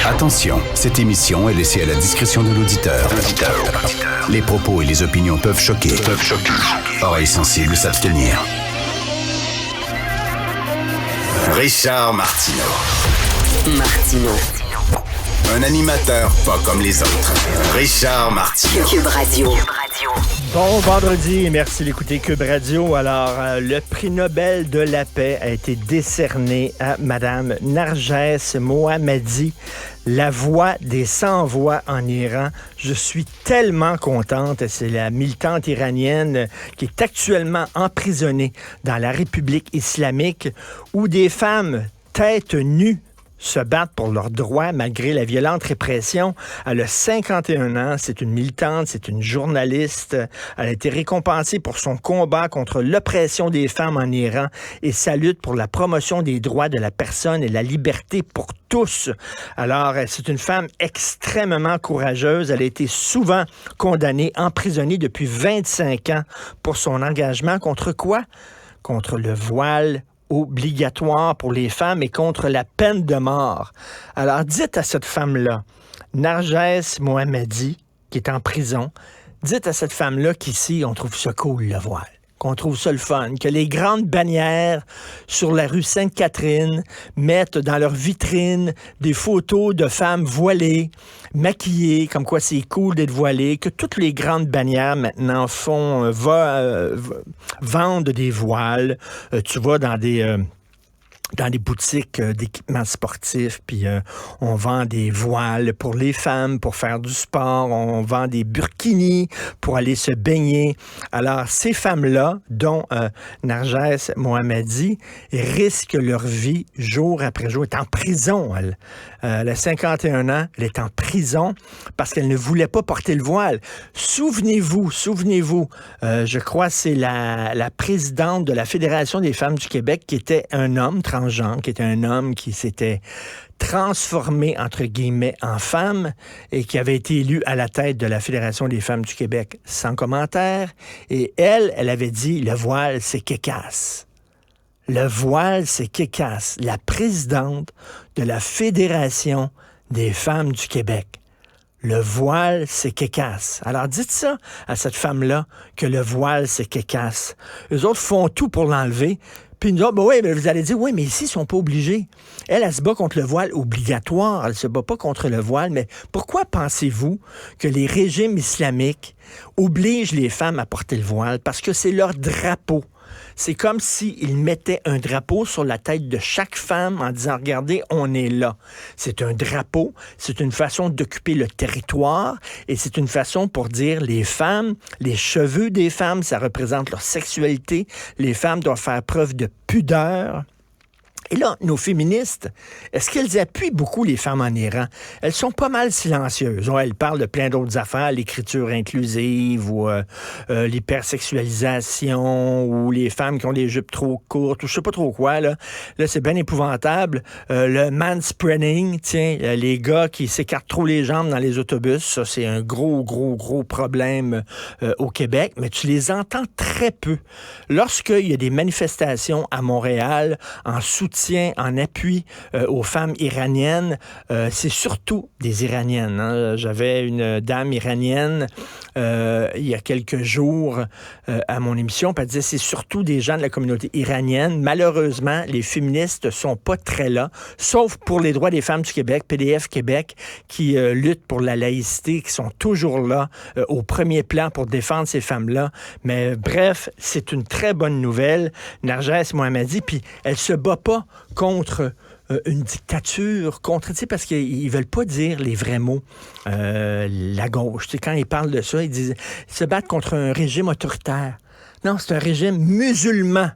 Attention, cette émission est laissée à la discrétion de l'auditeur. Les propos et les opinions peuvent choquer. Oreilles sensibles s'abstenir. Richard Martineau. Un animateur pas comme les autres. Richard Martineau. Cube Radio. Bon vendredi et merci d'écouter Cube Radio. Alors, le prix Nobel de la paix a été décerné à Madame Narges Mohammadi, la voix des sans-voix en Iran. Je suis tellement contente. C'est la militante iranienne qui est actuellement emprisonnée dans la République islamique où des femmes tête nues se battent pour leurs droits malgré la violente répression. Elle a 51 ans, c'est une militante, c'est une journaliste. Elle a été récompensée pour son combat contre l'oppression des femmes en Iran et sa lutte pour la promotion des droits de la personne et la liberté pour tous. Alors, c'est une femme extrêmement courageuse. Elle a été souvent condamnée, emprisonnée depuis 25 ans pour son engagement contre quoi? Contre le voile obligatoire pour les femmes et contre la peine de mort. Alors, dites à cette femme-là, Narges Mohammadi, qui est en prison, dites à cette femme-là qu'ici, on trouve ça cool, le voile, qu'on trouve ça le fun, que les grandes bannières sur la rue Sainte-Catherine mettent dans leur vitrine des photos de femmes voilées, maquillées, comme quoi c'est cool d'être voilée, que toutes les grandes bannières maintenant vendent des voiles. Tu vas dans des boutiques d'équipements sportifs, puis on vend des voiles pour les femmes, pour faire du sport, on vend des burkinis pour aller se baigner. Alors, ces femmes-là, dont Narges Mohammadi, risquent leur vie jour après jour. Elle est en prison, elle. Elle a 51 ans, elle est en prison parce qu'elle ne voulait pas porter le voile. Souvenez-vous, je crois que c'est la présidente de la Fédération des femmes du Québec qui était un homme transgenre, qui était un homme qui s'était transformé, entre guillemets, en femme et qui avait été élu à la tête de la Fédération des femmes du Québec sans commentaire. Et elle avait dit, le voile, c'est kékasse. Le voile, c'est kékasse. La présidente de la Fédération des femmes du Québec. Le voile, c'est kékasse. Alors, dites ça à cette femme-là, que le voile, c'est kékasse. Eux autres font tout pour l'enlever. Puis nous autres, oui, mais vous allez dire, oui, mais ici, ils sont pas obligés. Elle se bat contre le voile obligatoire. Elle se bat pas contre le voile. Mais pourquoi pensez-vous que les régimes islamiques obligent les femmes à porter le voile? Parce que c'est leur drapeau. C'est comme s'ils mettaient un drapeau sur la tête de chaque femme en disant, regardez, on est là. C'est un drapeau, c'est une façon d'occuper le territoire et c'est une façon pour dire les femmes, les cheveux des femmes, ça représente leur sexualité. Les femmes doivent faire preuve de pudeur. Et là, nos féministes, est-ce qu'elles appuient beaucoup les femmes en Iran? Elles sont pas mal silencieuses. Elles parlent de plein d'autres affaires, l'écriture inclusive ou l'hypersexualisation ou les femmes qui ont des jupes trop courtes ou je sais pas trop quoi. Là c'est bien épouvantable. Le manspreading, les gars qui s'écartent trop les jambes dans les autobus, ça c'est un gros problème au Québec, mais tu les entends très peu. Lorsqu'il y a des manifestations à Montréal en soutien, en appui aux femmes iraniennes, c'est surtout des Iraniennes. Hein. J'avais une dame iranienne il y a quelques jours à mon émission, puis elle disait c'est surtout des gens de la communauté iranienne. Malheureusement, les féministes sont pas très là, sauf pour les droits des femmes du Québec, PDF Québec, qui luttent pour la laïcité, qui sont toujours là au premier plan pour défendre ces femmes-là. Mais bref, c'est une très bonne nouvelle. Narges Mohammadi, puis elle se bat pas contre une dictature, parce qu'ils veulent pas dire les vrais mots, la gauche. Quand ils parlent de ça, ils se battent contre un régime autoritaire. Non, c'est un régime musulman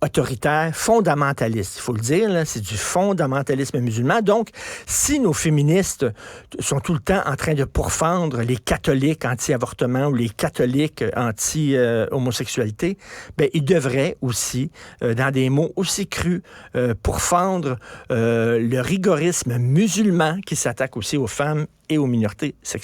autoritaire, fondamentaliste. Il faut le dire, là, c'est du fondamentalisme musulman. Donc, si nos féministes sont tout le temps en train de pourfendre les catholiques anti-avortement ou les catholiques anti-homosexualité, ils devraient aussi, dans des mots aussi crus, pourfendre le rigorisme musulman qui s'attaque aussi aux femmes et aux minorités sexuelles.